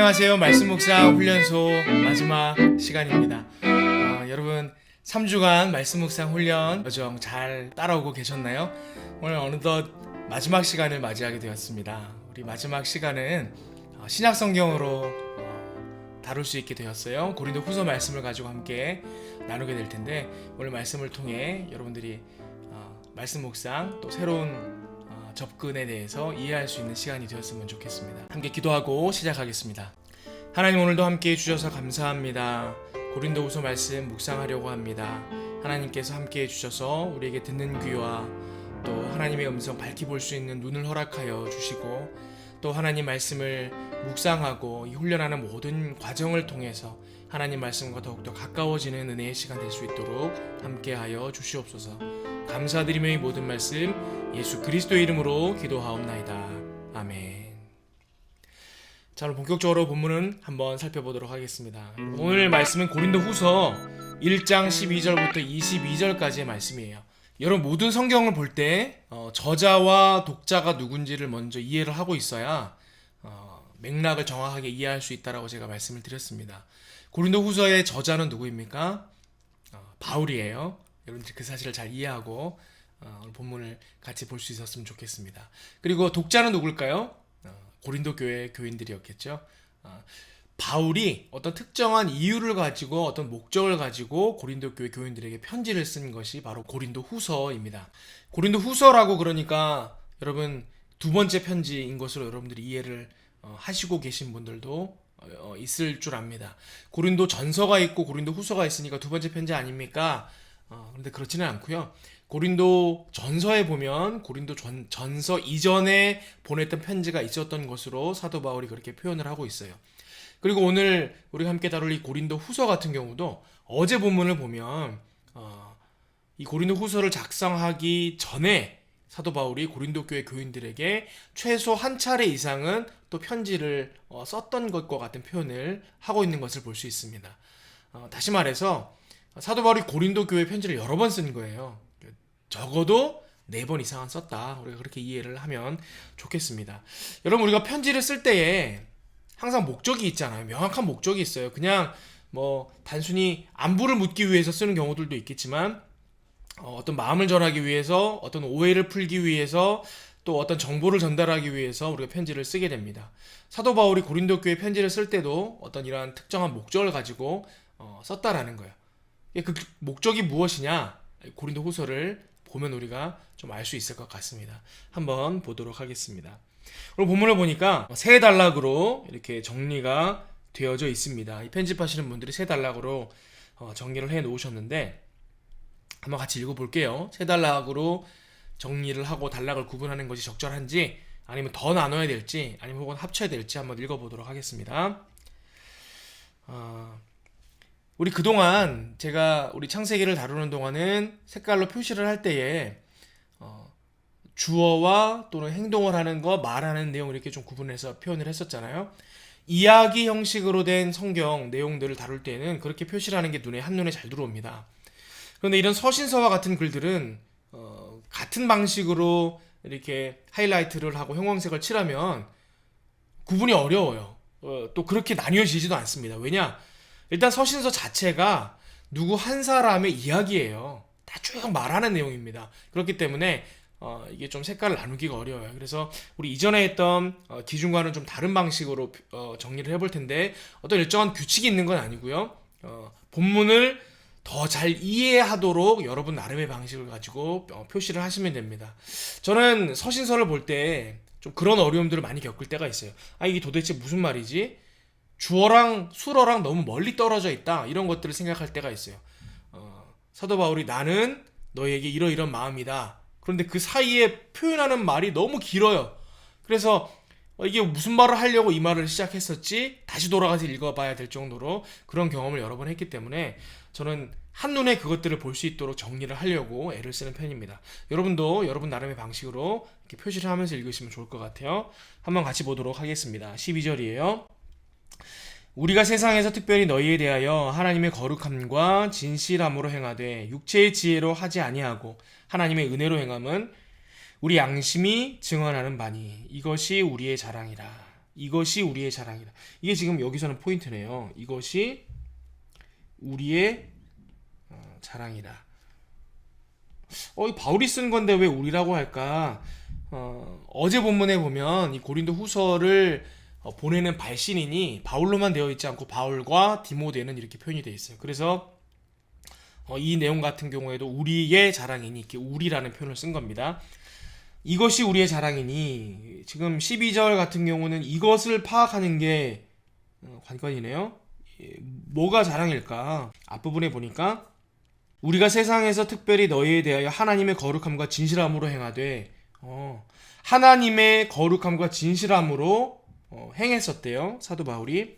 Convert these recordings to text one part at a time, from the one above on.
안녕하세요. 말씀 묵상 훈련소 마지막 시간입니다. 여러분 3주간 말씀 묵상 훈련 여정 잘 따라오고 계셨나요? 오늘 어느덧 마지막 시간을 맞이하게 되었습니다. 우리 마지막 시간은 신약 성경으로 다룰 수 있게 되었어요. 고린도 후서 말씀을 가지고 함께 나누게 될 텐데, 오늘 말씀을 통해 여러분들이 말씀 묵상 또 새로운 접근에 대해서 이해할 수 있는 시간이 되었으면 좋겠습니다. 함께 기도하고 시작하겠습니다. 하나님, 오늘도 함께 해주셔서 감사합니다. 고린도후서 말씀 묵상하려고 합니다. 하나님께서 함께 해주셔서 우리에게 듣는 귀와 또 하나님의 음성 밝히 볼 수 있는 눈을 허락하여 주시고, 또 하나님 말씀을 묵상하고 이 훈련하는 모든 과정을 통해서 하나님 말씀과 더욱더 가까워지는 은혜의 시간 될 수 있도록 함께하여 주시옵소서. 감사드리며 이 모든 말씀 예수 그리스도의 이름으로 기도하옵나이다. 아멘. 자, 오늘 본격적으로 본문은 한번 살펴보도록 하겠습니다. 오늘 말씀은 고린도 후서 1장 12절부터 22절까지의 말씀이에요. 여러분, 모든 성경을 볼 때 저자와 독자가 누군지를 먼저 이해를 하고 있어야 맥락을 정확하게 이해할 수 있다라고 제가 말씀을 드렸습니다. 고린도 후서의 저자는 누구입니까? 바울이에요. 여러분들 그 사실을 잘 이해하고 오늘 본문을 같이 볼 수 있었으면 좋겠습니다. 그리고 독자는 누굴까요? 고린도 교회 교인들이었겠죠. 바울이 어떤 특정한 이유를 가지고 어떤 목적을 가지고 고린도 교회 교인들에게 편지를 쓴 것이 바로 고린도 후서입니다. 고린도 후서라고 그러니까 여러분 두 번째 편지인 것으로 여러분들이 이해를 하시고 계신 분들도 있을 줄 압니다. 고린도 전서가 있고 고린도 후서가 있으니까 두 번째 편지 아닙니까? 그런데 그렇지는 않고요. 고린도 전서에 보면 고린도 전서 이전에 보냈던 편지가 있었던 것으로 사도 바울이 그렇게 표현을 하고 있어요. 그리고 오늘 우리가 함께 다룰 이 고린도 후서 같은 경우도 어제 본문을 보면 이 고린도 후서를 작성하기 전에 사도 바울이 고린도 교회 교인들에게 최소 한 차례 이상은 또 편지를 썼던 것과 같은 표현을 하고 있는 것을 볼 수 있습니다. 다시 말해서 사도 바울이 고린도 교회 편지를 여러 번 쓴 거예요. 적어도 4번 이상은 썼다. 우리가 그렇게 이해를 하면 좋겠습니다. 여러분, 우리가 편지를 쓸 때에 항상 목적이 있잖아요. 명확한 목적이 있어요. 그냥 단순히 안부를 묻기 위해서 쓰는 경우들도 있겠지만 어떤 마음을 전하기 위해서, 어떤 오해를 풀기 위해서, 또 어떤 정보를 전달하기 위해서 우리가 편지를 쓰게 됩니다. 사도 바울이 고린도 교회 편지를 쓸 때도 어떤 이러한 특정한 목적을 가지고 썼다라는 거예요. 그 목적이 무엇이냐? 고린도 후서를 보면 우리가 좀 알 수 있을 것 같습니다. 한번 보도록 하겠습니다. 오늘 본문을 보니까 세 단락으로 이렇게 정리가 되어져 있습니다. 이 편집하시는 분들이 세 단락으로 정리를 해 놓으셨는데 한번 같이 읽어볼게요. 세 단락으로 정리를 하고 단락을 구분하는 것이 적절한지, 아니면 더 나눠야 될지, 아니면 혹은 합쳐야 될지 한번 읽어보도록 하겠습니다. 우리 그동안 제가 우리 창세기를 다루는 동안은 색깔로 표시를 할 때에 주어와 또는 행동을 하는 거, 말하는 내용 이렇게 좀 구분해서 표현을 했었잖아요. 이야기 형식으로 된 성경 내용들을 다룰 때는 그렇게 표시를 하는 게 한눈에 잘 들어옵니다. 그런데 이런 서신서와 같은 글들은 같은 방식으로 이렇게 하이라이트를 하고 형광색을 칠하면 구분이 어려워요. 또 그렇게 나뉘어지지도 않습니다. 왜냐? 일단 서신서 자체가 누구 한 사람의 이야기예요. 다 쭉 말하는 내용입니다. 그렇기 때문에 이게 좀 색깔을 나누기가 어려워요. 그래서 우리 이전에 했던 기준과는 좀 다른 방식으로 정리를 해볼 텐데, 어떤 일정한 규칙이 있는 건 아니고요. 본문을 더 잘 이해하도록 여러분 나름의 방식을 가지고 표시를 하시면 됩니다. 저는 서신서를 볼 때 좀 그런 어려움들을 많이 겪을 때가 있어요. 이게 도대체 무슨 말이지? 주어랑 수어랑 너무 멀리 떨어져 있다, 이런 것들을 생각할 때가 있어요. 사도 바울이 나는 너에게 이러이런 마음이다. 그런데 그 사이에 표현하는 말이 너무 길어요. 그래서 이게 무슨 말을 하려고 이 말을 시작했었지? 다시 돌아가서 읽어봐야 될 정도로 그런 경험을 여러 번 했기 때문에 저는 한눈에 그것들을 볼 수 있도록 정리를 하려고 애를 쓰는 편입니다. 여러분도 여러분 나름의 방식으로 이렇게 표시를 하면서 읽으시면 좋을 것 같아요. 한번 같이 보도록 하겠습니다. 12절이에요. 우리가 세상에서 특별히 너희에 대하여 하나님의 거룩함과 진실함으로 행하되 육체의 지혜로 하지 아니하고 하나님의 은혜로 행함은 우리 양심이 증언하는 바니 이것이 우리의 자랑이라. 이것이 우리의 자랑이라. 이게 지금 여기서는 포인트네요. 이것이 우리의 자랑이라. 이 바울이 쓴 건데 왜 우리라고 할까? 어제 본문에 보면 이 고린도 후서를 보내는 발신인이 바울로만 되어 있지 않고 바울과 디모데는 이렇게 표현이 되어 있어요. 그래서 이 내용 같은 경우에도 우리의 자랑이니 이렇게 우리라는 표현을 쓴 겁니다. 이것이 우리의 자랑이니 지금 12절 같은 경우는 이것을 파악하는 게 관건이네요. 뭐가 자랑일까? 앞부분에 보니까 우리가 세상에서 특별히 너희에 대하여 하나님의 거룩함과 진실함으로 행하되 하나님의 거룩함과 진실함으로 행했었대요. 사도 바울이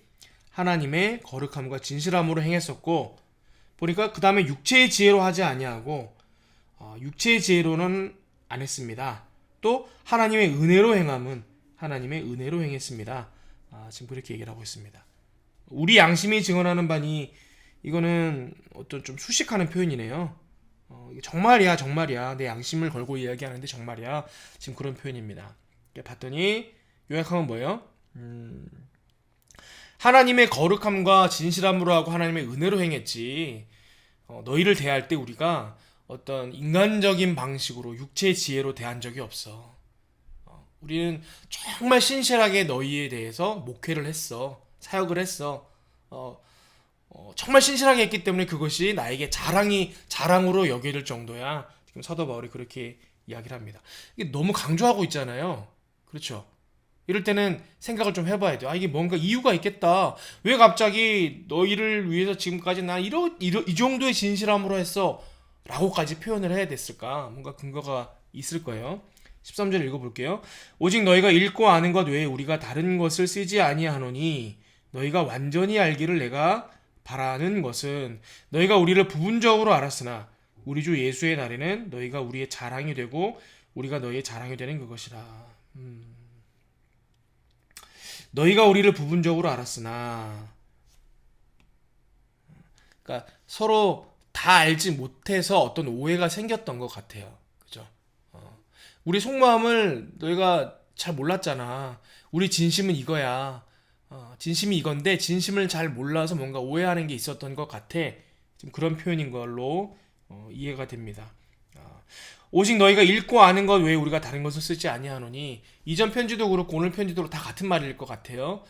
하나님의 거룩함과 진실함으로 행했었고 보니까 그 다음에 육체의 지혜로 하지 아니하고 육체의 지혜로는 안 했습니다. 또 하나님의 은혜로 행함은 하나님의 은혜로 행했습니다. 지금 그렇게 얘기를 하고 있습니다. 우리 양심이 증언하는 바니 이거는 어떤 좀 수식하는 표현이네요. 정말이야 정말이야 내 양심을 걸고 이야기하는데 정말이야 지금 그런 표현입니다. 봤더니 요약하면 뭐예요? 하나님의 거룩함과 진실함으로 하고 하나님의 은혜로 행했지 너희를 대할 때 우리가 어떤 인간적인 방식으로 육체의 지혜로 대한 적이 없어. 우리는 정말 신실하게 너희에 대해서 목회를 했어. 사역을 했어. 정말 신실하게 했기 때문에 그것이 나에게 자랑으로 여겨질 정도야. 지금 사도 바울이 그렇게 이야기를 합니다. 이게 너무 강조하고 있잖아요. 그렇죠? 이럴 때는 생각을 좀 해봐야 돼요. 이게 뭔가 이유가 있겠다. 왜 갑자기 너희를 위해서 지금까지 난 이 정도의 진실함으로 했어. 라고까지 표현을 해야 됐을까? 뭔가 근거가 있을 거예요. 13절 읽어볼게요. 오직 너희가 읽고 아는 것 외에 우리가 다른 것을 쓰지 아니하노니 너희가 완전히 알기를 내가 바라는 것은 너희가 우리를 부분적으로 알았으나 우리 주 예수의 날에는 너희가 우리의 자랑이 되고 우리가 너희의 자랑이 되는 그것이라. 너희가 우리를 부분적으로 알았으나 그러니까 서로 다 알지 못해서 어떤 오해가 생겼던 것 같아요. 그죠? 우리 속마음을 너희가 잘 몰랐잖아. 우리 진심은 이거야. 진심이 이건데 진심을 잘 몰라서 뭔가 오해하는 게 있었던 것 같아. 지금 그런 표현인 걸로 이해가 됩니다. 오직 너희가 읽고 아는 것 외에 우리가 다른 것을 쓰지 아니하노니 이전 편지도 그렇고 오늘 편지도 다 같은 말일 것 같아요.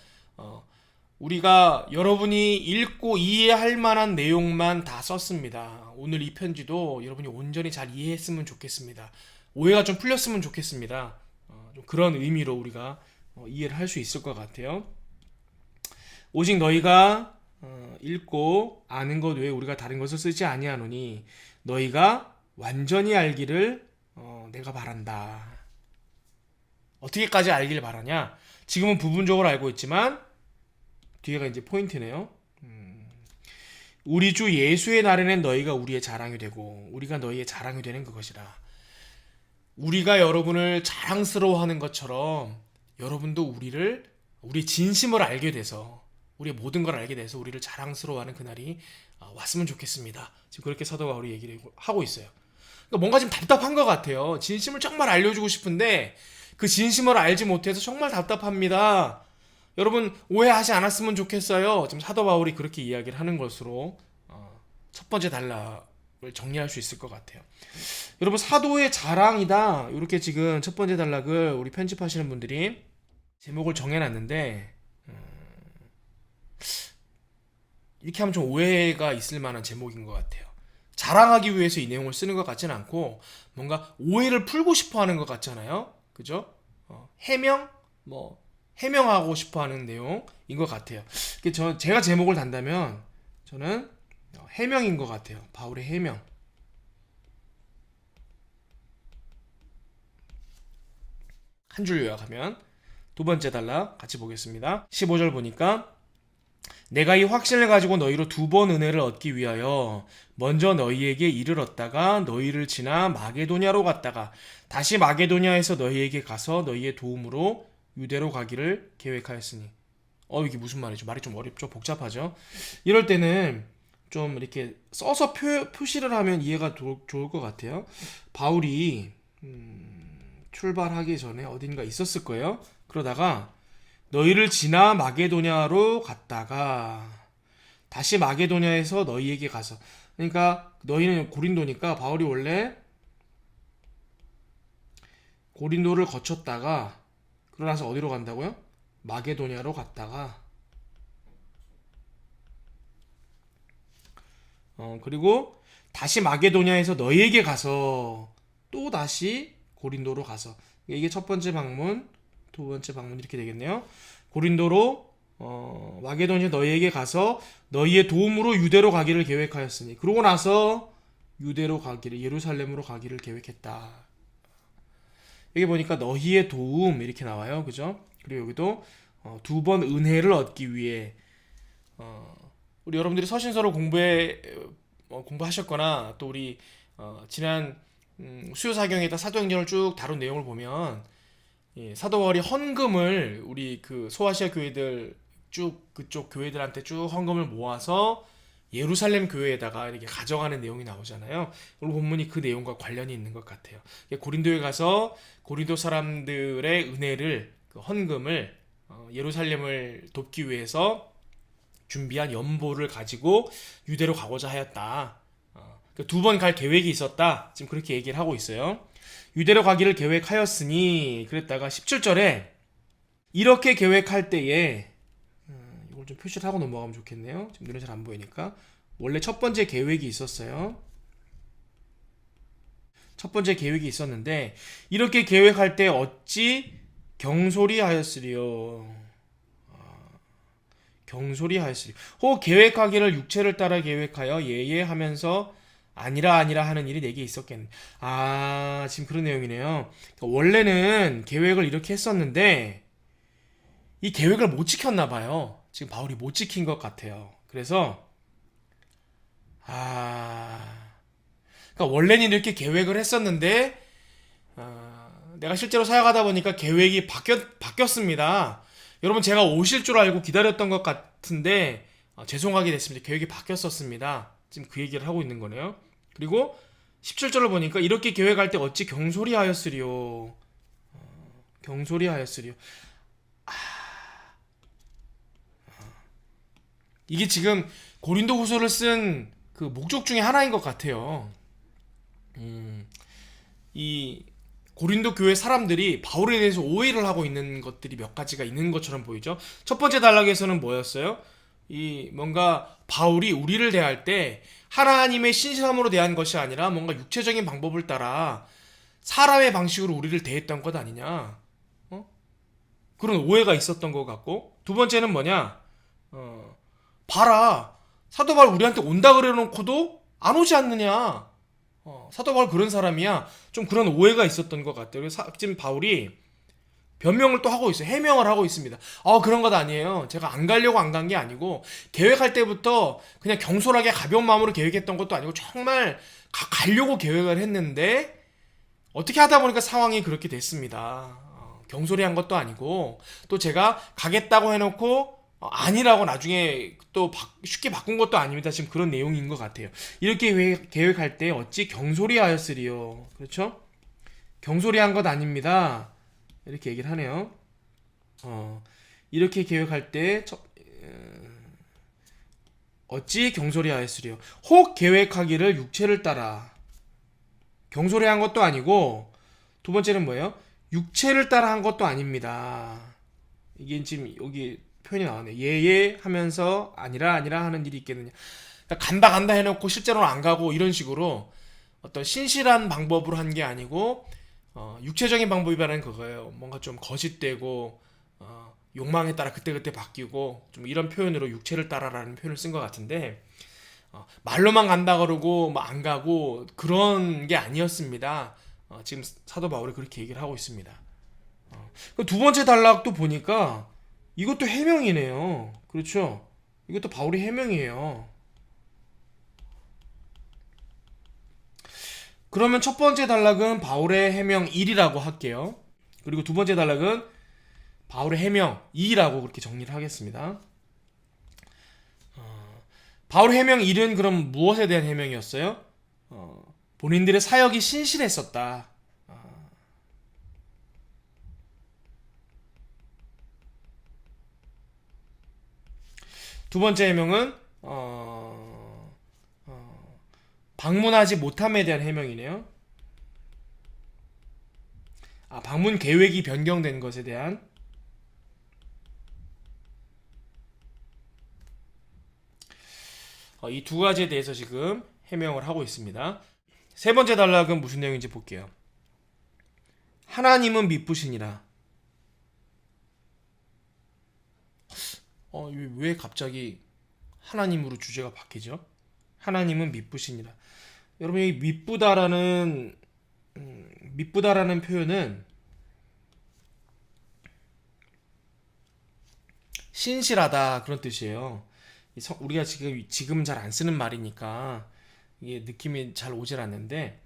우리가 여러분이 읽고 이해할 만한 내용만 다 썼습니다. 오늘 이 편지도 여러분이 온전히 잘 이해했으면 좋겠습니다. 오해가 좀 풀렸으면 좋겠습니다. 좀 그런 의미로 우리가 이해를 할 수 있을 것 같아요. 오직 너희가 읽고 아는 것 외에 우리가 다른 것을 쓰지 아니하노니 너희가 완전히 알기를 내가 바란다. 어떻게까지 알기를 바라냐? 지금은 부분적으로 알고 있지만 뒤에가 이제 포인트네요. 우리 주 예수의 날에는 너희가 우리의 자랑이 되고 우리가 너희의 자랑이 되는 그것이라. 우리가 여러분을 자랑스러워하는 것처럼 여러분도 우리 진심을 알게 돼서 우리의 모든 걸 알게 돼서 우리를 자랑스러워하는 그날이 왔으면 좋겠습니다. 지금 그렇게 사도 바울이 얘기를 하고 있어요. 그러니까 뭔가 좀 답답한 것 같아요. 진심을 정말 알려주고 싶은데 그 진심을 알지 못해서 정말 답답합니다. 여러분 오해하지 않았으면 좋겠어요. 지금 사도 바울이 그렇게 이야기를 하는 것으로 첫 번째 단락을 정리할 수 있을 것 같아요. 여러분 사도의 자랑이다. 이렇게 지금 첫 번째 단락을 우리 편집하시는 분들이 제목을 정해놨는데 이렇게 하면 좀 오해가 있을 만한 제목인 것 같아요. 자랑하기 위해서 이 내용을 쓰는 것 같지는 않고 뭔가 오해를 풀고 싶어하는 것 같잖아요. 그죠? 해명하고 싶어하는 내용인 것 같아요. 제가 제목을 단다면 저는 해명인 것 같아요. 바울의 해명. 한 줄 요약하면 두 번째 단락 같이 보겠습니다. 15절 보니까 내가 이 확신을 가지고 너희로 두 번 은혜를 얻기 위하여 먼저 너희에게 이르렀다가 너희를 지나 마게도냐로 갔다가 다시 마게도냐에서 너희에게 가서 너희의 도움으로 유대로 가기를 계획하였으니. 이게 무슨 말이죠? 말이 좀 어렵죠? 복잡하죠? 이럴 때는 좀 이렇게 써서 표시를 하면 이해가 좋을 것 같아요. 바울이 출발하기 전에 어딘가 있었을 거예요. 그러다가 너희를 지나 마게도냐로 갔다가 다시 마게도냐에서 너희에게 가서. 그러니까 너희는 고린도니까 바울이 원래 고린도를 거쳤다가 그러나서 어디로 간다고요? 마게도냐로 갔다가 그리고 다시 마게도냐에서 너희에게 가서 또 다시 고린도로 가서. 이게 첫 번째 방문, 두 번째 방문 이렇게 되겠네요. 고린도로 마게도냐 너희에게 가서 너희의 도움으로 유대로 가기를 계획하였으니. 그러고 나서 유대로 가기를, 예루살렘으로 가기를 계획했다. 여기 보니까 너희의 도움 이렇게 나와요. 그죠? 그리고 여기도 두 번 은혜를 얻기 위해. 우리 여러분들이 서신서를 공부하셨거나 또 우리 지난 수요사경에다 사도행전을 쭉 다룬 내용을 보면 사도 바울이 헌금을 우리 그 소아시아 교회들 쭉 그쪽 교회들한테 쭉 헌금을 모아서 예루살렘 교회에다가 이렇게 가져가는 내용이 나오잖아요. 오늘 본문이 그 내용과 관련이 있는 것 같아요. 고린도에 가서 고린도 사람들의 은혜를, 그 헌금을 예루살렘을 돕기 위해서 준비한 연보를 가지고 유대로 가고자 하였다. 두 번 갈 계획이 있었다. 지금 그렇게 얘기를 하고 있어요. 유대로 가기를 계획하였으니. 그랬다가 17절에 이렇게 계획할 때에, 이걸 좀 표시를 하고 넘어가면 좋겠네요. 지금 눈에 잘 안 보이니까. 원래 첫 번째 계획이 있었어요. 첫 번째 계획이 있었는데 이렇게 계획할 때 어찌 경솔히 하였으리요. 경솔히 하였으리요. 혹 계획하기를 육체를 따라 계획하여 예예 하면서 아니라 아니라 하는 일이 내게 있었겠네. 지금 그런 내용이네요. 그러니까 원래는 계획을 이렇게 했었는데 이 계획을 못 지켰나 봐요. 지금 바울이 못 지킨 것 같아요. 그래서 그러니까 원래는 이렇게 계획을 했었는데 내가 실제로 사역하다 보니까 계획이 바뀌었습니다. 여러분, 제가 오실 줄 알고 기다렸던 것 같은데 죄송하게 됐습니다. 계획이 바뀌었었습니다. 지금 그 얘기를 하고 있는 거네요. 그리고 17절을 보니까 이렇게 계획할 때 어찌 경솔히 하였으리요. 경솔히 하였으리요. 이게 지금 고린도 후서를 쓴 그 목적 중에 하나인 것 같아요. 이 고린도 교회 사람들이 바울에 대해서 오해를 하고 있는 것들이 몇 가지가 있는 것처럼 보이죠. 첫 번째 단락에서는 뭐였어요? 이 뭔가 바울이 우리를 대할 때 하나님의 신실함으로 대한 것이 아니라 뭔가 육체적인 방법을 따라 사람의 방식으로 우리를 대했던 것 아니냐. 그런 오해가 있었던 것 같고, 두 번째는 뭐냐? 봐라, 사도 바울 우리한테 온다 그래놓고도 안 오지 않느냐. 사도 바울 그런 사람이야. 좀 그런 오해가 있었던 것 같아요. 그래서 지금 바울이 변명을 또 하고 있어요. 해명을 하고 있습니다. 그런 것 아니에요. 제가 안 가려고 안 간 게 아니고, 계획할 때부터 그냥 경솔하게 가벼운 마음으로 계획했던 것도 아니고, 정말 가려고 계획을 했는데 어떻게 하다 보니까 상황이 그렇게 됐습니다. 경솔히 한 것도 아니고, 또 제가 가겠다고 해놓고 아니라고 나중에 또 쉽게 바꾼 것도 아닙니다. 지금 그런 내용인 것 같아요. 이렇게 계획할 때 어찌 경솔히 하였으리요. 그렇죠? 경솔히 한 것 아닙니다. 이렇게 얘기를 하네요. 이렇게 계획할 때 어찌 경솔히 하였으리요. 혹 계획하기를 육체를 따라. 경솔히 한 것도 아니고, 두 번째는 뭐예요? 육체를 따라 한 것도 아닙니다. 이게 지금 여기 표현이 나오네. 예예 하면서 아니라 아니라 하는 일이 있겠느냐. 그러니까 간다 해놓고 실제로는 안 가고, 이런 식으로 어떤 신실한 방법으로 한 게 아니고 육체적인 방법이라는 그거예요. 뭔가 좀 거짓되고 욕망에 따라 그때그때 바뀌고, 좀 이런 표현으로 육체를 따라라는 표현을 쓴 것 같은데, 말로만 간다 그러고 뭐 안 가고 그런 게 아니었습니다. 지금 사도 바울이 그렇게 얘기를 하고 있습니다. 두 번째 단락도 보니까 이것도 해명이네요. 그렇죠? 이것도 바울의 해명이에요. 그러면 첫 번째 단락은 바울의 해명 1이라고 할게요. 그리고 두 번째 단락은 바울의 해명 2라고 그렇게 정리를 하겠습니다. 바울의 해명 1은 그럼 무엇에 대한 해명이었어요? 본인들의 사역이 신실했었다. 두 번째 해명은 방문하지 못함에 대한 해명이네요. 방문 계획이 변경된 것에 대한. 이 두 가지에 대해서 지금 해명을 하고 있습니다. 세 번째 단락은 무슨 내용인지 볼게요. 하나님은 미쁘시니라. 왜 갑자기 하나님으로 주제가 바뀌죠? 하나님은 미쁘시니라. 여러분, 이 미쁘다라는 표현은 신실하다 그런 뜻이에요. 우리가 지금 잘 안 쓰는 말이니까 이게 느낌이 잘 오질 않는데,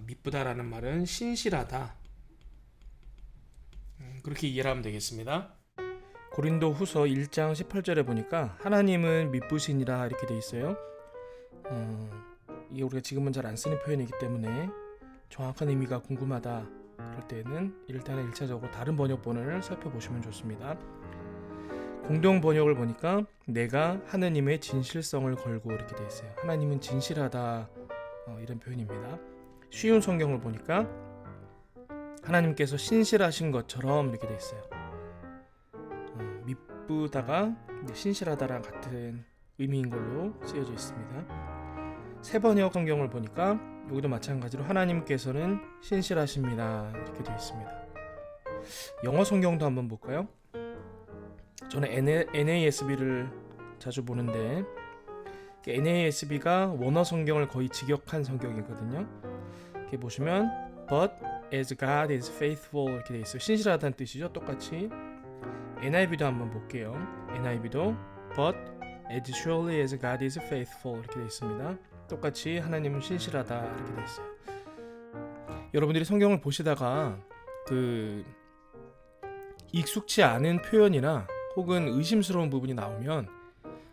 미쁘다라는 말은 신실하다, 그렇게 이해를 하면 되겠습니다. 고린도 후서 1장 18절에 보니까 하나님은 미쁘시니라 이렇게 돼 있어요. 이게 우리가 지금은 잘 안 쓰는 표현이기 때문에 정확한 의미가 궁금하다 그럴 때는 일단은 1차적으로 다른 번역본을 살펴보시면 좋습니다. 공동 번역을 보니까 내가 하느님의 진실성을 걸고 이렇게 돼 있어요. 하나님은 진실하다, 이런 표현입니다. 쉬운 성경을 보니까 하나님께서 신실하신 것처럼 이렇게 돼 있어요. 미쁘다가 신실하다랑 같은 의미인 걸로 쓰여져 있습니다. 새 번역 성경을 보니까 여기도 마찬가지로 하나님께서는 신실하십니다 이렇게 되어 있습니다. 영어 성경도 한번 볼까요? 저는 NASB를 자주 보는데 NASB가 원어 성경을 거의 직역한 성경이거든요. 이렇게 보시면 But as God is faithful 이렇게 되어 있어요. 신실하다는 뜻이죠. 똑같이. NIV도 한번 볼게요. NIV도 But as surely as God is faithful 이렇게 되어 있습니다. 똑같이 하나님은 신실하다 이렇게 되어 있어요. 여러분들이 성경을 보시다가 익숙치 않은 표현이나 혹은 의심스러운 부분이 나오면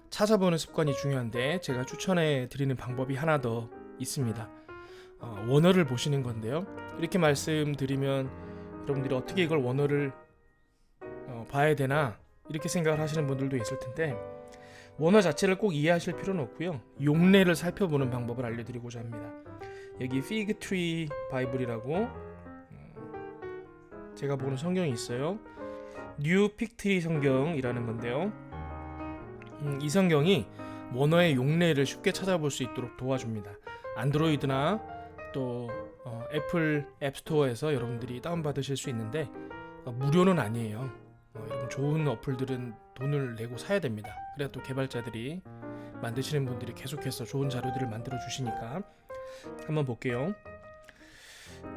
찾아보는 습관이 중요한데, 제가 추천해 드리는 방법이 하나 더 있습니다. 원어를 보시는 건데요. 이렇게 말씀드리면 여러분들이 어떻게 이걸 원어를 봐야 되나 이렇게 생각을 하시는 분들도 있을 텐데, 원어 자체를 꼭 이해하실 필요는 없고요. 용례를 살펴보는 방법을 알려드리고자 합니다. 여기 Fig Tree 바이블이라고 제가 보는 성경이 있어요. 뉴 픽트리 성경이라는 건데요. 이 성경이 원어의 용례를 쉽게 찾아볼 수 있도록 도와줍니다. 안드로이드나 또 애플 앱스토어에서 여러분들이 다운받으실 수 있는데 무료는 아니에요. 여러분, 좋은 어플들은 돈을 내고 사야 됩니다. 그래야 또 개발자들이, 만드시는 분들이 계속해서 좋은 자료들을 만들어 주시니까. 한번 볼게요.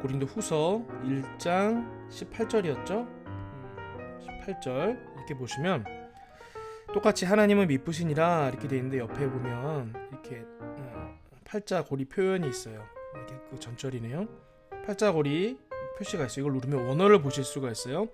고린도 후서 1장 18절이었죠? 18절 이렇게 보시면 똑같이 하나님은 미쁘시니라 이렇게 되어 있는데, 옆에 보면 이렇게 팔자 고리 표현이 있어요. 이게 그 전절이네요. 팔자 고리 표시가 있어요. 이걸 누르면 원어를 보실 수가 있어요.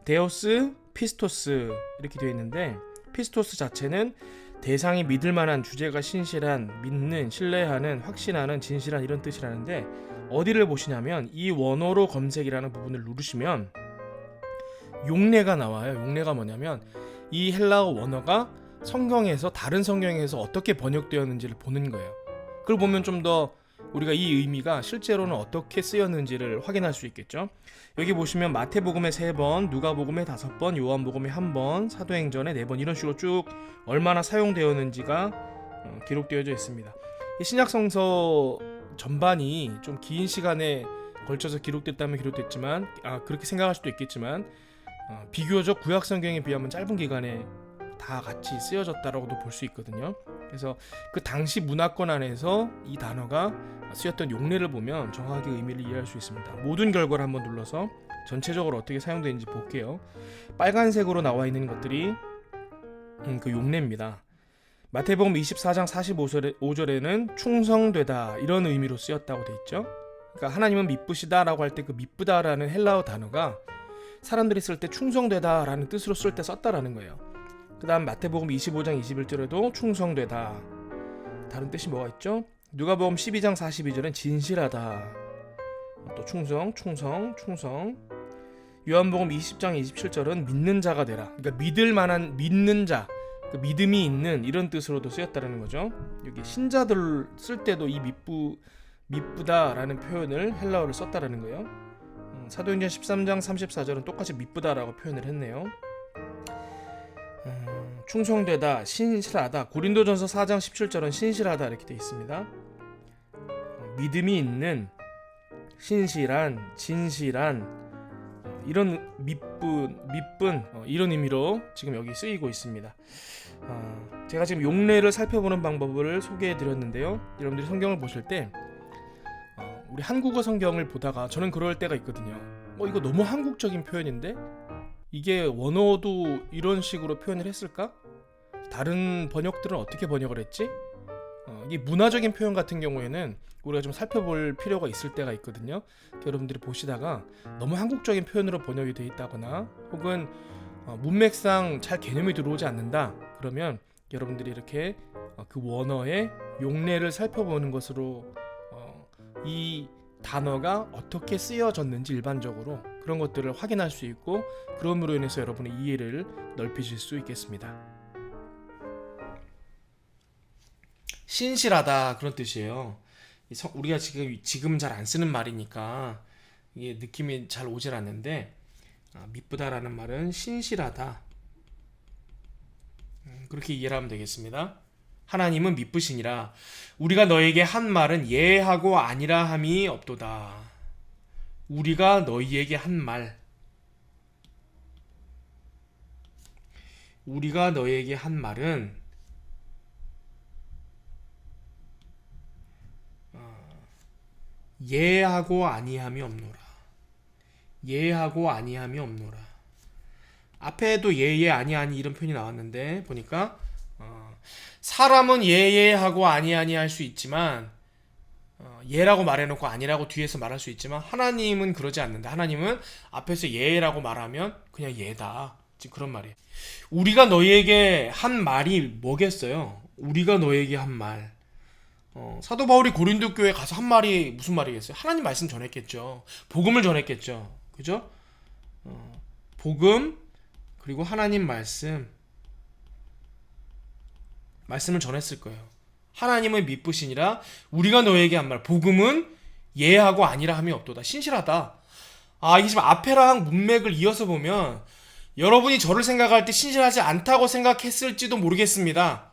데오스 피스토스 이렇게 되어 있는데, 피스토스 자체는 대상이 믿을 만한, 주제가 신실한, 믿는, 신뢰하는, 확신하는, 진실한 이런 뜻이라는데, 어디를 보시냐면 이 원어로 검색이라는 부분을 누르시면 용례가 나와요. 용례가 뭐냐면 이 헬라어 원어가 성경에서, 다른 성경에서 어떻게 번역되었는지를 보는 거예요. 그걸 보면 좀 더 우리가 이 의미가 실제로는 어떻게 쓰였는지를 확인할 수 있겠죠. 여기 보시면 마태복음에 3번, 누가복음에 5번, 요한복음에 1번, 사도행전에 4번, 이런 식으로 쭉 얼마나 사용되었는지가 기록되어져 있습니다. 이 신약성서 전반이 좀 긴 시간에 걸쳐서 기록됐다면 기록됐지만, 그렇게 생각할 수도 있겠지만, 비교적 구약 성경에 비하면 짧은 기간에 다 같이 쓰여졌다라고도 볼 수 있거든요. 그래서 그 당시 문화권 안에서 이 단어가 쓰였던 용례를 보면 정확하게 의미를 이해할 수 있습니다. 모든 결과를 한번 눌러서 전체적으로 어떻게 사용되는지 볼게요. 빨간색으로 나와 있는 것들이 그 용례입니다. 마태복음 24장 45절에는 충성되다 이런 의미로 쓰였다고 돼 있죠. 그러니까 하나님은 미쁘시다라고 할 때 그 미쁘다라는 헬라어 단어가 사람들이 쓸 때 충성되다라는 뜻으로 쓸 때 썼다라는 거예요. 그 다음 마태복음 25장 21절에도 충성되다, 다른 뜻이 뭐가 있죠? 누가복음 12장 42절은 진실하다, 또 충성. 요한복음 20장 27절은 믿는 자가 되라, 그러니까 믿을 만한, 믿는 자, 그 믿음이 있는 이런 뜻으로도 쓰였다는 거죠. 여기 신자들 쓸 때도 이 미쁘다라는 표현을 헬라어를 썼다라는 거예요. 사도행전 13장 34절은 똑같이 미쁘다라고 표현을 했네요. 충성되다, 신실하다. 고린도전서 4장 17절은 신실하다 이렇게 되어 있습니다. 믿음이 있는, 신실한, 진실한 이런 미쁜 이런 의미로 지금 여기 쓰이고 있습니다. 제가 지금 용례를 살펴보는 방법을 소개해 드렸는데요. 여러분들이 성경을 보실 때 우리 한국어 성경을 보다가 저는 그럴 때가 있거든요. 이거 너무 한국적인 표현인데 이게 원어도 이런 식으로 표현을 했을까? 다른 번역들은 어떻게 번역을 했지? 이 문화적인 표현 같은 경우에는 우리가 좀 살펴볼 필요가 있을 때가 있거든요. 여러분들이 보시다가 너무 한국적인 표현으로 번역이 되어 있다거나 혹은 문맥상 잘 개념이 들어오지 않는다 그러면 여러분들이 이렇게 그 원어의 용례를 살펴보는 것으로 이 단어가 어떻게 쓰여졌는지 일반적으로 그런 것들을 확인할 수 있고 그럼으로 인해서 여러분의 이해를 넓히실 수 있겠습니다. 신실하다 그런 뜻이에요. 우리가 지금 잘 안 쓰는 말이니까 이게 느낌이 잘 오질 않는데 미쁘다라는 말은 신실하다 그렇게 이해를 하면 되겠습니다. 하나님은 미쁘시니라. 우리가 너에게 한 말은 예하고 아니라 함이 없도다. 우리가 너희에게 한 말, 우리가 너에게 한 말은 예하고 아니함이 없노라. 예하고 아니함이 없노라. 앞에도 예예 아니아니 이런 표현이 나왔는데 보니까 사람은 예예하고 아니아니 할 수 있지만 예라고 말해놓고 아니라고 뒤에서 말할 수 있지만 하나님은 그러지 않는다. 하나님은 앞에서 예라고 말하면 그냥 예다. 지금 그런 말이에요. 우리가 너희에게 한 말이 뭐겠어요? 우리가 너희에게 한 말. 사도 바울이 고린도 교회에 가서 한 말이 무슨 말이겠어요? 하나님 말씀 전했겠죠. 복음을 전했겠죠. 그죠? 복음 그리고 하나님 말씀을 전했을 거예요. 하나님은 미쁘시니라. 우리가 너에게 한 말 복음은 예하고 아니라 함이 없도다. 신실하다. 이게 지금 앞에랑 문맥을 이어서 보면 여러분이 저를 생각할 때 신실하지 않다고 생각했을지도 모르겠습니다.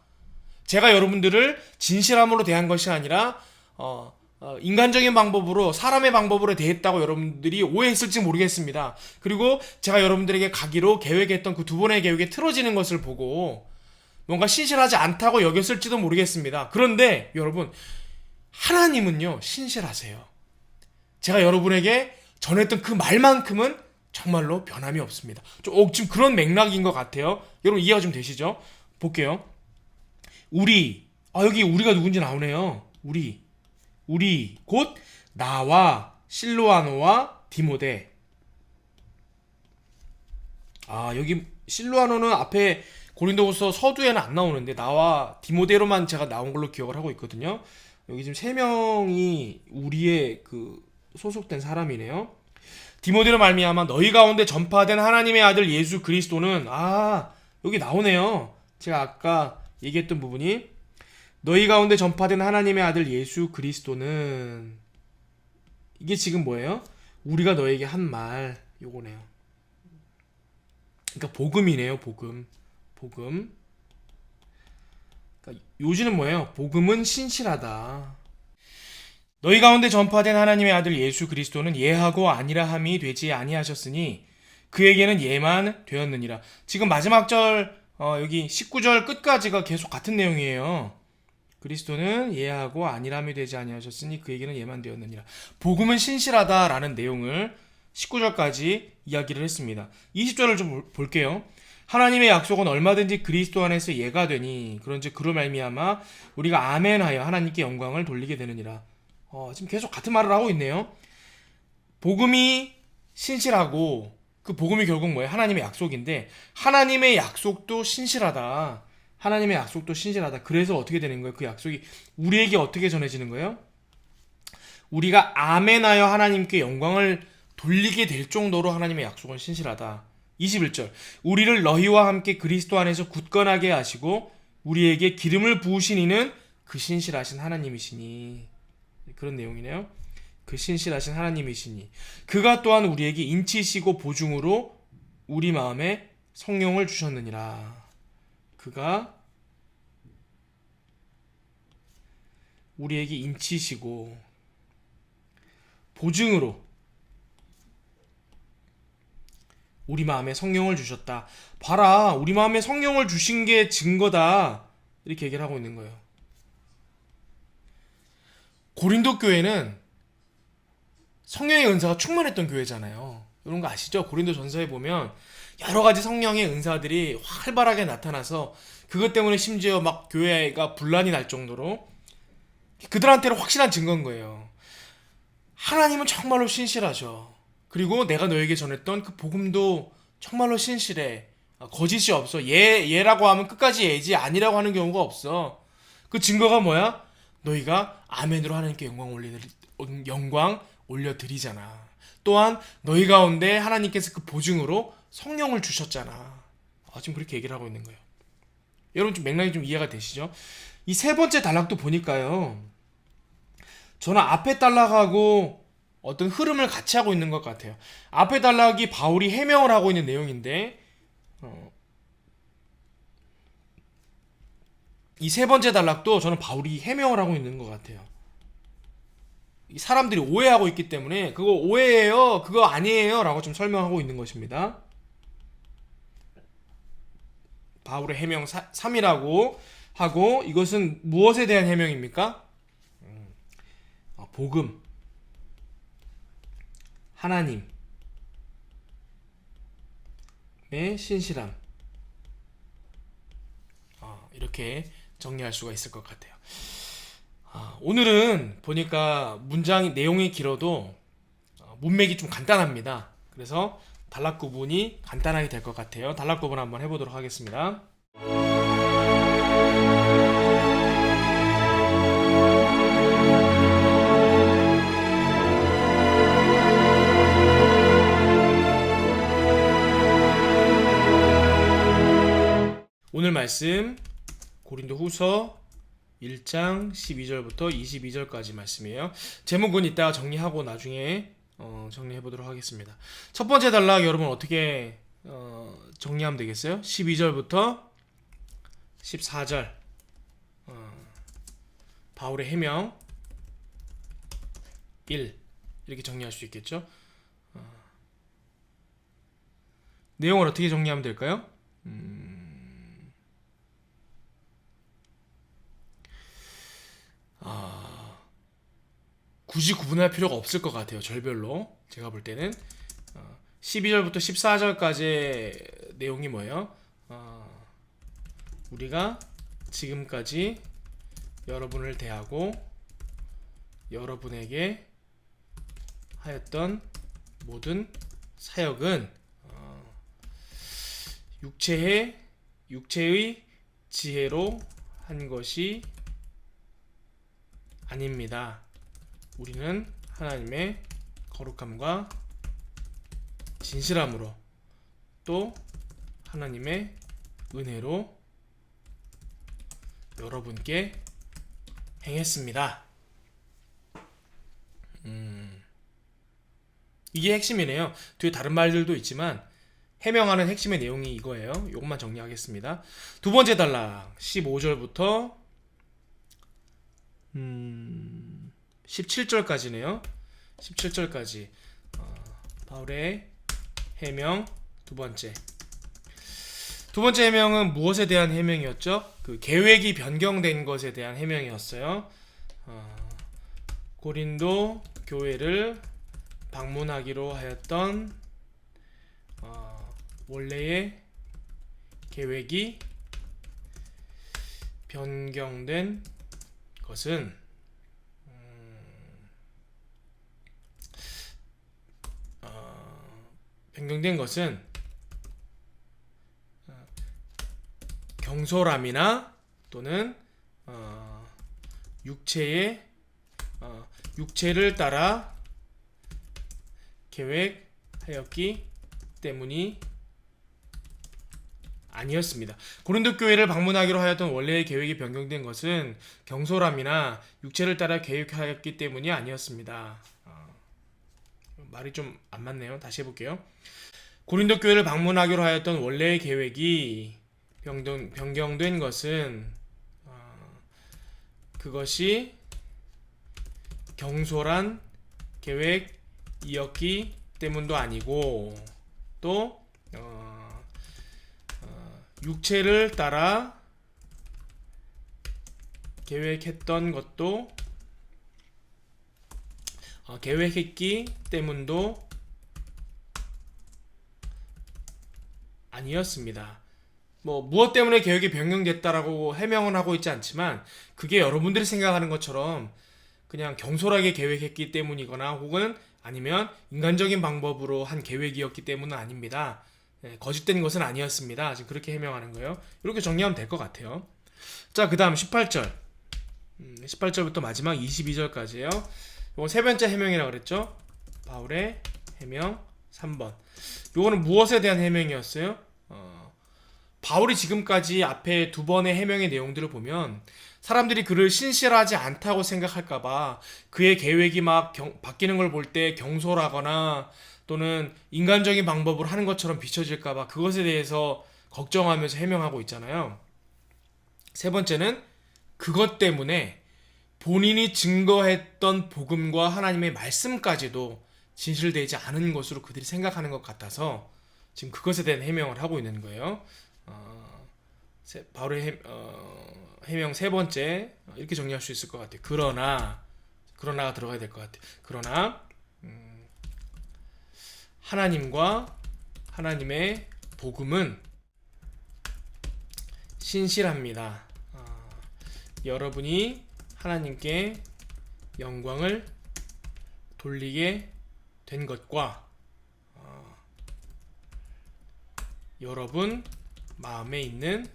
제가 여러분들을 진실함으로 대한 것이 아니라 인간적인 방법으로 사람의 방법으로 대했다고 여러분들이 오해했을지 모르겠습니다. 그리고 제가 여러분들에게 가기로 계획했던 그 두 번의 계획에 틀어지는 것을 보고 뭔가 신실하지 않다고 여겼을지도 모르겠습니다. 그런데 여러분 하나님은요 신실하세요. 제가 여러분에게 전했던 그 말만큼은 정말로 변함이 없습니다. 지금 그런 맥락인 것 같아요. 여러분 이해가 좀 되시죠? 볼게요. 여기 우리가 누군지 나오네요. 우리 곧 나와 실로아노와 디모데. 여기 실로아노는 앞에 고린도후서 서두에는 안 나오는데 나와 디모데로만 제가 나온 걸로 기억을 하고 있거든요. 여기 지금 3명이 우리의 그 소속된 사람이네요. 디모데로 말미암아 너희 가운데 전파된 하나님의 아들 예수 그리스도는 여기 나오네요. 제가 아까 얘기했던 부분이 너희 가운데 전파된 하나님의 아들 예수 그리스도는 이게 지금 뭐예요? 우리가 너에게 한 말 요거네요. 그러니까 복음이네요. 복음. 그러니까 요지는 뭐예요? 복음은 신실하다. 너희 가운데 전파된 하나님의 아들 예수 그리스도는 예하고 아니라 함이 되지 아니하셨으니 그에게는 예만 되었느니라. 지금 마지막 절 여기 19절 끝까지가 계속 같은 내용이에요. 그리스도는 예하고 아니람이 되지 아니하셨으니 그에게는 예만 되었느니라. 복음은 신실하다라는 내용을 19절까지 이야기를 했습니다. 20절을 좀 볼게요. 하나님의 약속은 얼마든지 그리스도 안에서 예가 되니 그런즉 그로 말미암아 우리가 아멘하여 하나님께 영광을 돌리게 되느니라. 지금 계속 같은 말을 하고 있네요. 복음이 신실하고 그 복음이 결국 뭐예요? 하나님의 약속인데 하나님의 약속도 신실하다. 하나님의 약속도 신실하다. 그래서 어떻게 되는 거예요? 그 약속이 우리에게 어떻게 전해지는 거예요? 우리가 아멘하여 하나님께 영광을 돌리게 될 정도로 하나님의 약속은 신실하다. 21절. 우리를 너희와 함께 그리스도 안에서 굳건하게 하시고 우리에게 기름을 부으신 이는 그 신실하신 하나님이시니. 그런 내용이네요. 그 신실하신 하나님이시니 그가 또한 우리에게 인치시고 보증으로 우리 마음에 성령을 주셨느니라. 그가 우리에게 인치시고 보증으로 우리 마음에 성령을 주셨다. 봐라, 우리 마음에 성령을 주신 게 증거다. 이렇게 얘기를 하고 있는 거예요. 고린도 교회는 성령의 은사가 충만했던 교회잖아요. 이런 거 아시죠? 고린도 전서에 보면 여러 가지 성령의 은사들이 활발하게 나타나서 그것 때문에 심지어 막 교회가 분란이 날 정도로 그들한테는 확실한 증거인 거예요. 하나님은 정말로 신실하죠. 그리고 내가 너에게 전했던 그 복음도 정말로 신실해. 거짓이 없어. 예라고 하면 끝까지 예지, 아니라고 하는 경우가 없어. 그 증거가 뭐야? 너희가 아멘으로 하나님께 영광 올려드리잖아. 또한 너희 가운데 하나님께서 그 보증으로 성령을 주셨잖아. 지금 그렇게 얘기를 하고 있는 거예요. 여러분 좀 맥락이 좀 이해가 되시죠? 이 세 번째 단락도 보니까요, 저는 앞에 단락하고 어떤 흐름을 같이 하고 있는 것 같아요. 앞에 단락이 바울이 해명을 하고 있는 내용인데, 이 세 번째 단락도 저는 바울이 해명을 하고 있는 것 같아요. 사람들이 오해하고 있기 때문에 그거 오해예요, 그거 아니에요 라고 좀 설명하고 있는 것입니다. 바울의 해명 3이라고 하고, 이것은 무엇에 대한 해명입니까? 복음, 하나님의 신실함, 이렇게 정리할 수가 있을 것 같아요. 오늘은 보니까 문장 내용이 길어도 문맥이 좀 간단합니다. 그래서 단락 구분이 간단하게 될 것 같아요. 단락 구분 한번 해보도록 하겠습니다. 오늘 말씀 고린도 후서 1장 12절부터 22절까지 말씀이에요. 제목은 이따 정리하고 나중에 정리해 보도록 하겠습니다. 첫 번째 단락 여러분 어떻게 정리하면 되겠어요? 12절부터 14절 바울의 해명 1 이렇게 정리할 수 있겠죠? 내용을 어떻게 정리하면 될까요? 굳이 구분할 필요가 없을 것 같아요. 절별로 제가 볼 때는 12절부터 14절까지의 내용이 뭐예요? 우리가 지금까지 여러분을 대하고 여러분에게 하였던 모든 사역은 육체의 지혜로 한 것이 아닙니다. 우리는 하나님의 거룩함과 진실함으로 또 하나님의 은혜로 여러분께 행했습니다. 이게 핵심이네요. 뒤에 다른 말들도 있지만 해명하는 핵심의 내용이 이거예요. 이것만 정리하겠습니다. 두 번째 단락 15절부터 17절까지네요. 17절까지 바울의 해명 두 번째 해명은 무엇에 대한 해명이었죠? 그 계획이 변경된 것에 대한 해명이었어요. 고린도 교회를 방문하기로 하였던 원래의 계획이 변경된 것은 경솔함이나 또는 육체를 따라 계획하였기 때문이다. 아니었습니다. 고린도 교회를 방문하기로 하였던 원래의 계획이 변경된 것은 경솔함이나 육체를 따라 계획하였기 때문이 아니었습니다. 말이 좀 안 맞네요. 다시 해볼게요. 고린도 교회를 방문하기로 하였던 원래의 계획이 변경된 것은 그것이 경솔한 계획이었기 때문도 아니고 또 육체를 따라 계획했던 것도 계획했기 때문도 아니었습니다. 무엇 때문에 계획이 변경됐다라고 해명은 하고 있지 않지만 그게 여러분들이 생각하는 것처럼 그냥 경솔하게 계획했기 때문이거나 혹은 아니면 인간적인 방법으로 한 계획이었기 때문은 아닙니다. 거짓된 것은 아니었습니다. 지금 그렇게 해명하는 거예요. 이렇게 정리하면 될 것 같아요. 자, 그 다음 18절. 18절부터 마지막 22절까지예요. 이거 세 번째 해명이라고 그랬죠? 바울의 해명 3번. 이거는 무엇에 대한 해명이었어요? 바울이 지금까지 앞에 두 번의 해명의 내용들을 보면 사람들이 그를 신실하지 않다고 생각할까봐 그의 계획이 막 바뀌는 걸 볼 때 경솔하거나 또는 인간적인 방법으로 하는 것처럼 비춰질까봐 그것에 대해서 걱정하면서 해명하고 있잖아요. 세 번째는 그것 때문에 본인이 증거했던 복음과 하나님의 말씀까지도 진실되지 않은 것으로 그들이 생각하는 것 같아서 지금 그것에 대한 해명을 하고 있는 거예요. 바울의 해명 세 번째 이렇게 정리할 수 있을 것 같아요. 그러나가 들어가야 될 것 같아요. 그러나 하나님과 하나님의 복음은 신실합니다. 여러분이 하나님께 영광을 돌리게 된 것과 여러분 마음에 있는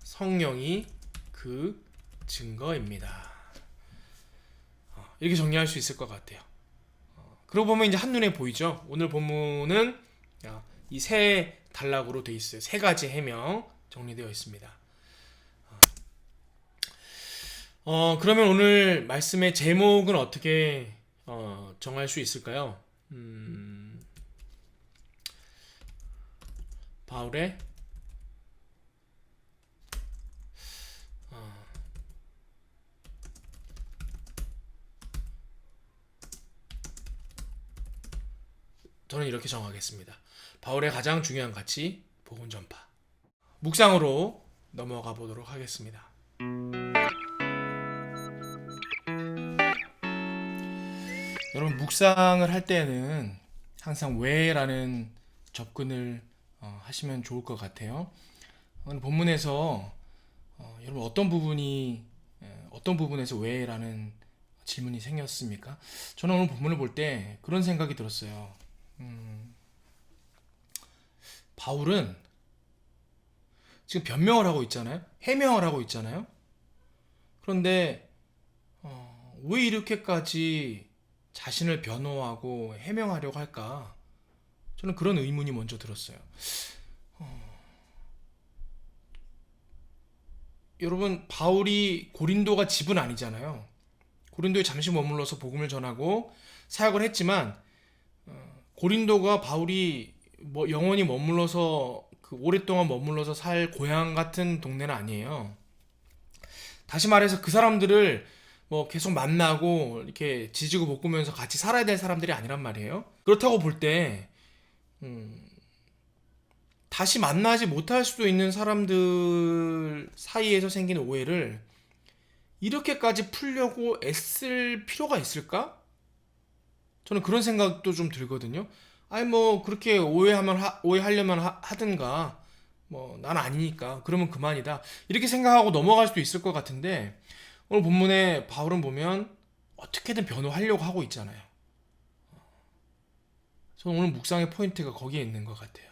성령이 그 증거입니다. 이렇게 정리할 수 있을 것 같아요. 그러고 보면 이제 한눈에 보이죠. 오늘 본문은 이 세 단락으로 되어 있어요. 세 가지 해명 정리되어 있습니다. 그러면 오늘 말씀의 제목은 어떻게 정할 수 있을까요? 바울의 저는 이렇게 정하겠습니다. 바울의 가장 중요한 가치, 복음 전파. 묵상으로 넘어가 보도록 하겠습니다. 여러분, 묵상을 할 때는 항상 왜라는 접근을 하시면 좋을 것 같아요. 오늘 본문에서 여러분 어떤 부분에서 왜라는 질문이 생겼습니까? 저는 오늘 본문을 볼 때 그런 생각이 들었어요. 바울은 지금 변명을 하고 있잖아요. 해명을 하고 있잖아요. 그런데 왜 이렇게까지 자신을 변호하고 해명하려고 할까? 저는 그런 의문이 먼저 들었어요. 여러분, 바울이 고린도가 집은 아니잖아요. 고린도에 잠시 머물러서 복음을 전하고 사역을 했지만 고린도가 바울이 영원히 머물러서 오랫동안 머물러서 살 고향 같은 동네는 아니에요. 다시 말해서 그 사람들을 계속 만나고 이렇게 지지고 볶으면서 같이 살아야 될 사람들이 아니란 말이에요. 그렇다고 볼 때 다시 만나지 못할 수도 있는 사람들 사이에서 생긴 오해를 이렇게까지 풀려고 애쓸 필요가 있을까? 저는 그런 생각도 좀 들거든요. 아니 그렇게 오해하려면 하든가 난 아니니까 그러면 그만이다 이렇게 생각하고 넘어갈 수도 있을 것 같은데 오늘 본문에 바울은 보면 어떻게든 변호하려고 하고 있잖아요. 저는 오늘 묵상의 포인트가 거기에 있는 것 같아요.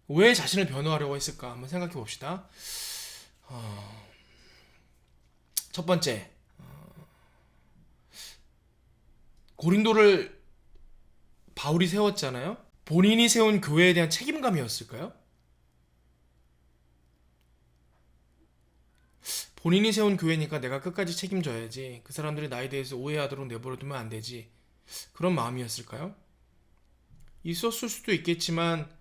왜 자신을 변호하려고 했을까 한번 생각해 봅시다. 첫 번째, 고린도를 바울이 세웠잖아요. 본인이 세운 교회에 대한 책임감이었을까요? 본인이 세운 교회니까 내가 끝까지 책임져야지. 그 사람들이 나에 대해서 오해하도록 내버려두면 안 되지. 그런 마음이었을까요? 있었을 수도 있겠지만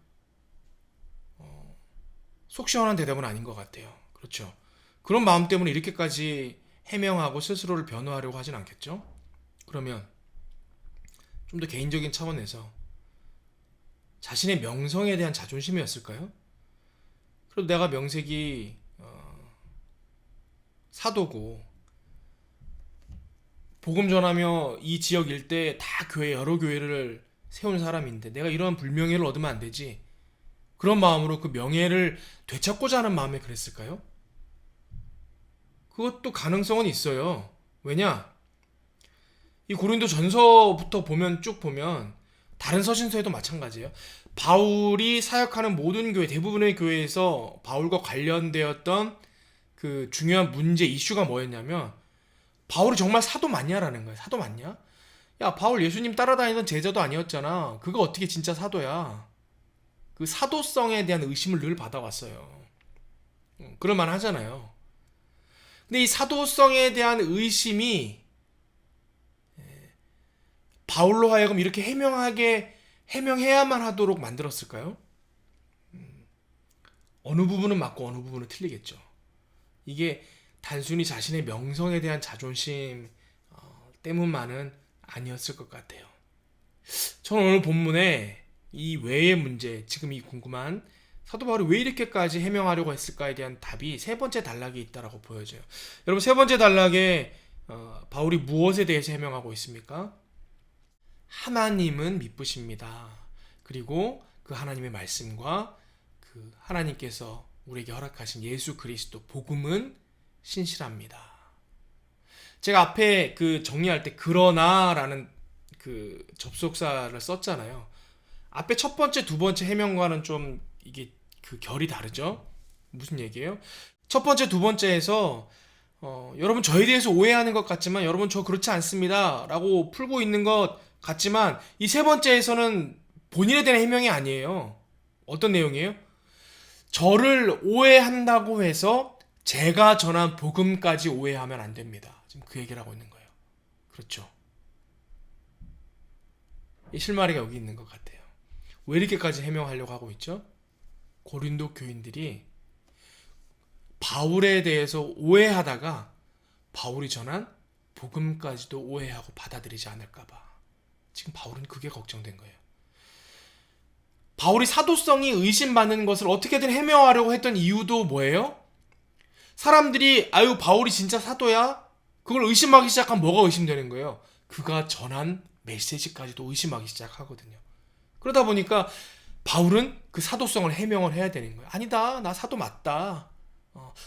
속 시원한 대답은 아닌 것 같아요. 그렇죠. 그런 마음 때문에 이렇게까지 해명하고 스스로를 변호하려고 하진 않겠죠? 그러면 좀 더 개인적인 차원에서 자신의 명성에 대한 자존심이었을까요? 그래도 내가 명색이 사도고 복음 전하며 이 지역 일대에 다 여러 교회를 세운 사람인데 내가 이런 불명예를 얻으면 안 되지. 그런 마음으로 그 명예를 되찾고자 하는 마음에 그랬을까요? 그것도 가능성은 있어요. 왜냐? 이 고린도 전서부터 쭉 보면 다른 서신서에도 마찬가지예요. 바울이 사역하는 모든 교회, 대부분의 교회에서 바울과 관련되었던 그 중요한 문제, 이슈가 뭐였냐면 바울이 정말 사도 맞냐라는 거예요. 사도 맞냐? 야, 바울 예수님 따라다니던 제자도 아니었잖아. 그거 어떻게 진짜 사도야? 그 사도성에 대한 의심을 늘 받아왔어요. 그럴만 하잖아요. 근데 이 사도성에 대한 의심이 바울로 하여금 이렇게 해명해야만 하도록 만들었을까요? 어느 부분은 맞고 어느 부분은 틀리겠죠. 이게 단순히 자신의 명성에 대한 자존심 때문만은 아니었을 것 같아요. 저는 오늘 본문에 이 외의 문제, 지금 이 궁금한 사도 바울이 왜 이렇게까지 해명하려고 했을까에 대한 답이 세 번째 단락에 있다라고 보여져요. 여러분, 세 번째 단락에 바울이 무엇에 대해서 해명하고 있습니까? 하나님은 미쁘십니다. 그리고 그 하나님의 말씀과 그 하나님께서 우리에게 허락하신 예수 그리스도 복음은 신실합니다. 제가 앞에 그 정리할 때 그러나라는 그 접속사를 썼잖아요. 앞에 첫 번째, 두 번째 해명과는 좀 이게 그 결이 다르죠? 무슨 얘기예요? 첫 번째, 두 번째에서 여러분 저에 대해서 오해하는 것 같지만 여러분 저 그렇지 않습니다 라고 풀고 있는 것 같지만 이 세 번째에서는 본인에 대한 해명이 아니에요. 어떤 내용이에요? 저를 오해한다고 해서 제가 전한 복음까지 오해하면 안 됩니다. 지금 그 얘기를 하고 있는 거예요. 그렇죠. 이 실마리가 여기 있는 것 같아요. 왜 이렇게까지 해명하려고 하고 있죠? 고린도 교인들이 바울에 대해서 오해하다가 바울이 전한 복음까지도 오해하고 받아들이지 않을까봐. 지금 바울은 그게 걱정된 거예요. 바울이 사도성이 의심받는 것을 어떻게든 해명하려고 했던 이유도 뭐예요? 사람들이 아유 바울이 진짜 사도야? 그걸 의심하기 시작하면 뭐가 의심되는 거예요? 그가 전한 메시지까지도 의심하기 시작하거든요. 그러다 보니까 바울은 그 사도성을 해명을 해야 되는 거예요. 아니다, 나 사도 맞다.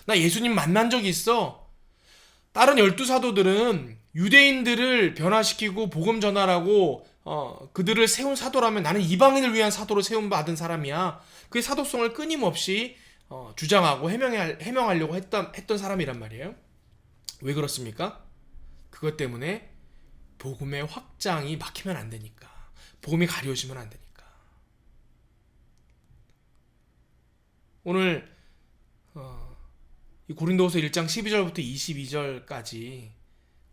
나 예수님 만난 적이 있어. 다른 12사도들은 유대인들을 변화시키고 복음 전하라고 그들을 세운 사도라면 나는 이방인을 위한 사도로 세움받은 사람이야. 그의 사도성을 끊임없이 주장하고 해명하려고 했던 사람이란 말이에요. 왜 그렇습니까? 그것 때문에 복음의 확장이 막히면 안 되니까. 복음이 가려지면 안 되니까. 오늘 이 고린도후서 1장 12절부터 22절까지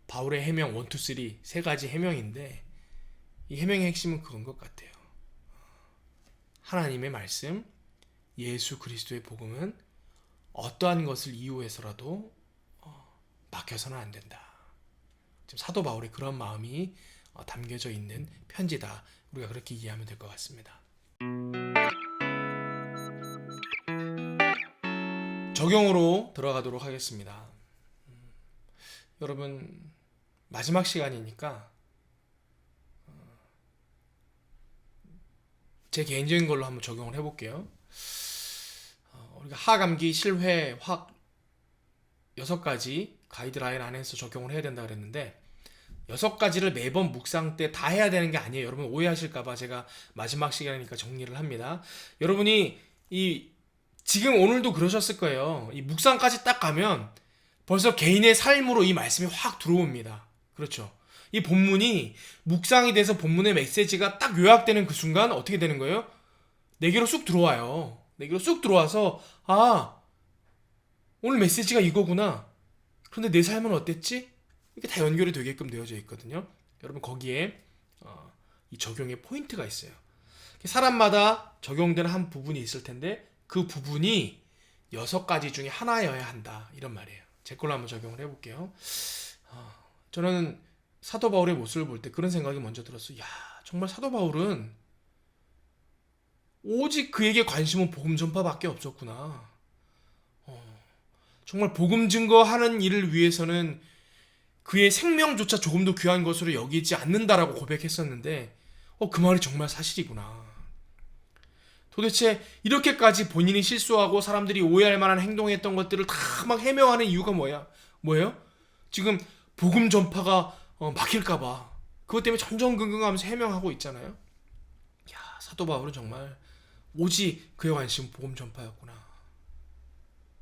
바울의 해명 1, 2, 3 세 가지 해명인데 이 해명의 핵심은 그건 것 같아요. 하나님의 말씀, 예수 그리스도의 복음은 어떠한 것을 이유해서라도 막혀서는 안 된다. 지금 사도 바울의 그런 마음이 담겨져 있는 편지다. 우리가 그렇게 이해하면 될 것 같습니다. 적용으로 들어가도록 하겠습니다. 여러분 마지막 시간이니까 제 개인적인 걸로 한번 적용을 해볼게요. 우리가 하감기, 실회, 확 6가지 가이드라인 안에서 적용을 해야 된다 그랬는데 6가지를 매번 묵상 때 다 해야 되는 게 아니에요. 여러분 오해하실까봐 제가 마지막 시간이니까 정리를 합니다. 여러분이 지금 오늘도 그러셨을 거예요. 이 묵상까지 딱 가면 벌써 개인의 삶으로 이 말씀이 확 들어옵니다. 그렇죠. 이 본문이 묵상이 돼서 본문의 메시지가 딱 요약되는 그 순간 어떻게 되는 거예요? 내게로 쑥 들어와요. 내게로 쑥 들어와서 오늘 메시지가 이거구나. 그런데 내 삶은 어땠지? 이게 다 연결이 되게끔 되어져 있거든요. 여러분 거기에 이 적용의 포인트가 있어요. 사람마다 적용되는 한 부분이 있을 텐데 그 부분이 6가지 중에 하나여야 한다 이런 말이에요. 제 걸로 한번 적용을 해볼게요. 저는 사도 바울의 모습을 볼 때 그런 생각이 먼저 들었어요. 야, 정말 사도 바울은 오직 그에게 관심은 복음 전파밖에 없었구나. 정말 복음 증거하는 일을 위해서는 그의 생명조차 조금도 귀한 것으로 여기지 않는다라고 고백했었는데 그 말이 정말 사실이구나. 도대체 이렇게까지 본인이 실수하고 사람들이 오해할 만한 행동했던 것들을 다 막 해명하는 이유가 뭐예요? 지금 복음 전파가 막힐까봐 그것 때문에 전전긍긍하면서 해명하고 있잖아요. 야, 사도 바울은 정말 오직 그의 관심은 복음 전파였구나.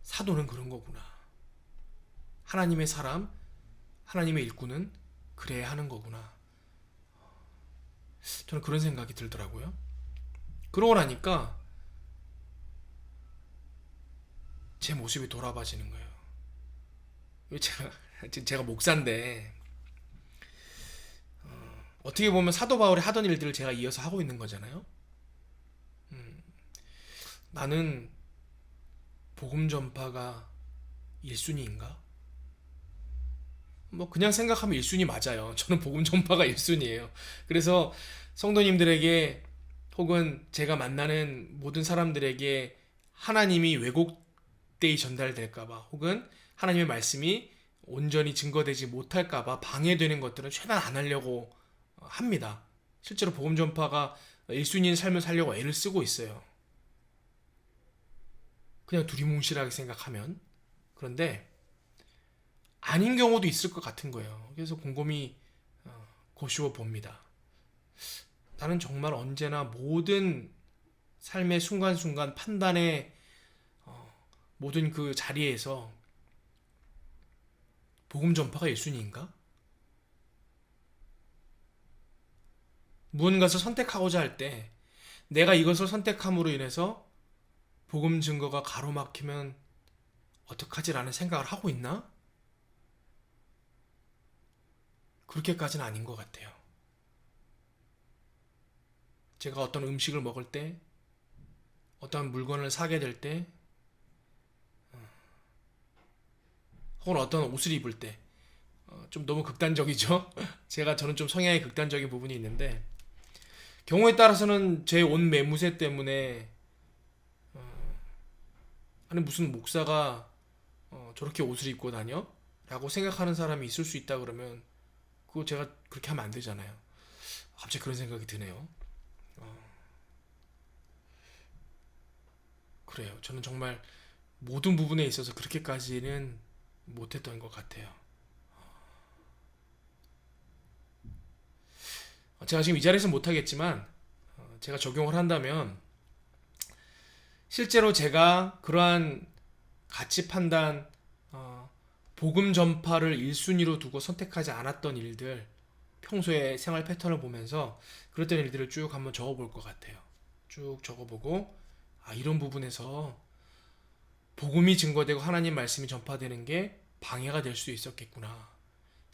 사도는 그런 거구나. 하나님의 사람, 하나님의 일꾼은 그래야 하는 거구나. 저는 그런 생각이 들더라고요. 그러고 나니까 제 모습이 돌아봐지는 거예요. 제가 목사인데 어떻게 보면 사도 바울이 하던 일들을 제가 이어서 하고 있는 거잖아요. 나는 복음 전파가 1순위인가? 뭐 그냥 생각하면 1순위 맞아요. 저는 복음 전파가 1순위예요. 그래서 성도님들에게 혹은 제가 만나는 모든 사람들에게 하나님이 왜곡되이 전달될까봐 혹은 하나님의 말씀이 온전히 증거되지 못할까봐 방해되는 것들은 최대한 안 하려고 합니다. 실제로 복음 전파가 1순위인 삶을 살려고 애를 쓰고 있어요. 그냥 두리뭉실하게 생각하면. 그런데 아닌 경우도 있을 것 같은 거예요. 그래서 곰곰이 고시워 봅니다. 나는 정말 언제나 모든 삶의 순간순간 판단의 모든 그 자리에서 복음 전파가 1순위인가? 무언가를 선택하고자 할 때 내가 이것을 선택함으로 인해서 복음 증거가 가로막히면 어떡하지라는 생각을 하고 있나? 그렇게까지는 아닌 것 같아요. 제가 어떤 음식을 먹을 때, 어떤 물건을 사게 될 때, 혹은 어떤 옷을 입을 때, 좀 너무 극단적이죠? 저는 좀 성향이 극단적인 부분이 있는데, 경우에 따라서는 제 옷 매무새 때문에, 아니, 무슨 목사가 저렇게 옷을 입고 다녀? 라고 생각하는 사람이 있을 수 있다 그러면, 그거 제가 그렇게 하면 안 되잖아요. 갑자기 그런 생각이 드네요. 그래요. 저는 정말 모든 부분에 있어서 그렇게까지는 못했던 것 같아요. 제가 지금 이 자리에서 못하겠지만 제가 적용을 한다면 실제로 제가 그러한 가치 판단, 복음 전파를 1순위로 두고 선택하지 않았던 일들, 평소에 생활 패턴을 보면서 그랬던 일들을 쭉 한번 적어볼 것 같아요. 쭉 적어보고 이런 부분에서 복음이 증거되고 하나님 말씀이 전파되는 게 방해가 될 수 있었겠구나.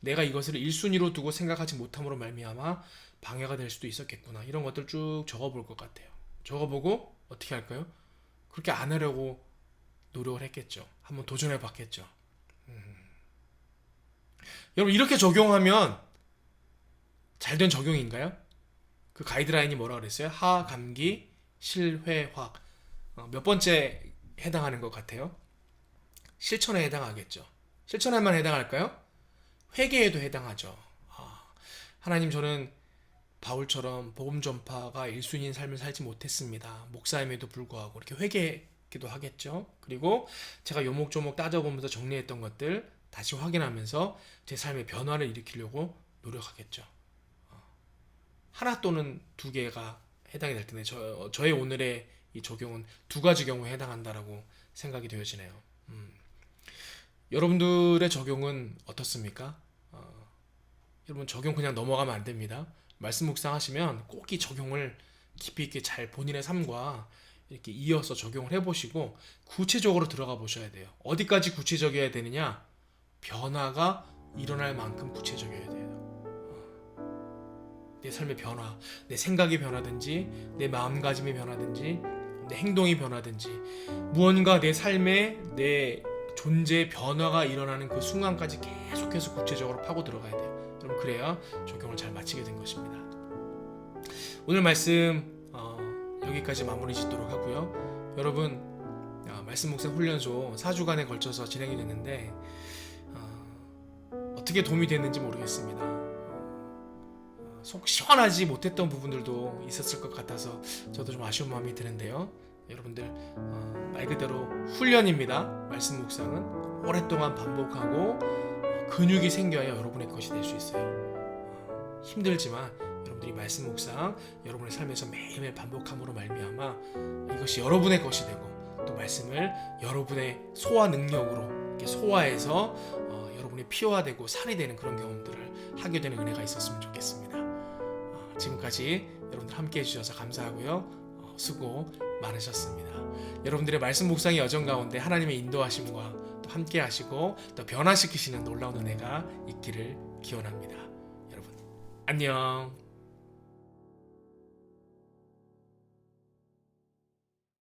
내가 이것을 1순위로 두고 생각하지 못함으로 말미암아 방해가 될 수도 있었겠구나. 이런 것들 쭉 적어볼 것 같아요. 적어보고 어떻게 할까요? 그렇게 안 하려고 노력을 했겠죠. 한번 도전해 봤겠죠. 여러분 이렇게 적용하면 잘된 적용인가요? 그 가이드라인이 뭐라 그랬어요? 하, 감기, 실, 회, 확. 몇 번째 해당하는 것 같아요? 실천에 해당하겠죠. 실천에만 해당할까요? 회개에도 해당하죠. 하나님 저는 바울처럼 복음 전파가 1순위인 삶을 살지 못했습니다. 목사임에도 불구하고 이렇게 회개기도 하겠죠. 그리고 제가 요목조목 따져보면서 정리했던 것들 다시 확인하면서 제 삶의 변화를 일으키려고 노력하겠죠. 하나 또는 2개가 해당이 될 텐데 저의 오늘의 이 적용은 2가지 경우에 해당한다라고 생각이 되어지네요. 여러분들의 적용은 어떻습니까? 여러분 적용 그냥 넘어가면 안 됩니다. 말씀 묵상하시면 꼭 이 적용을 깊이 있게 잘 본인의 삶과 이렇게 이어서 적용을 해보시고 구체적으로 들어가 보셔야 돼요. 어디까지 구체적이어야 되느냐? 변화가 일어날 만큼 구체적이어야 돼요. 내 삶의 변화, 내 생각이 변하든지 내 마음가짐이 변하든지 내 행동이 변하든지 무언가 내 삶에 내 존재의 변화가 일어나는 그 순간까지 계속해서 구체적으로 파고 들어가야 돼요. 그럼 그래야 적용을 잘 마치게 된 것입니다. 오늘 말씀 여기까지 마무리 짓도록 하고요. 여러분 말씀 묵상 훈련소 4주간에 걸쳐서 진행이 됐는데 어떻게 도움이 됐는지 모르겠습니다. 속 시원하지 못했던 부분들도 있었을 것 같아서 저도 좀 아쉬운 마음이 드는데요. 여러분들 말 그대로 훈련입니다. 말씀 묵상은 오랫동안 반복하고 근육이 생겨야 여러분의 것이 될 수 있어요. 힘들지만 여러분들이 말씀 묵상 여러분의 삶에서 매일매일 반복함으로 말미암아 이것이 여러분의 것이 되고 또 말씀을 여러분의 소화 능력으로 이렇게 소화해서 여러분이 피화되고 살이 되는 그런 경험들을 하게 되는 은혜가 있었으면 좋겠습니다. 지금까지 여러분들 함께 해주셔서 감사하고요. 수고 많으셨습니다. 여러분들의 말씀 묵상의 여정 가운데 하나님의 인도하심과 또 함께 하시고 또 변화시키시는 놀라운 은혜가 있기를 기원합니다. 여러분 안녕.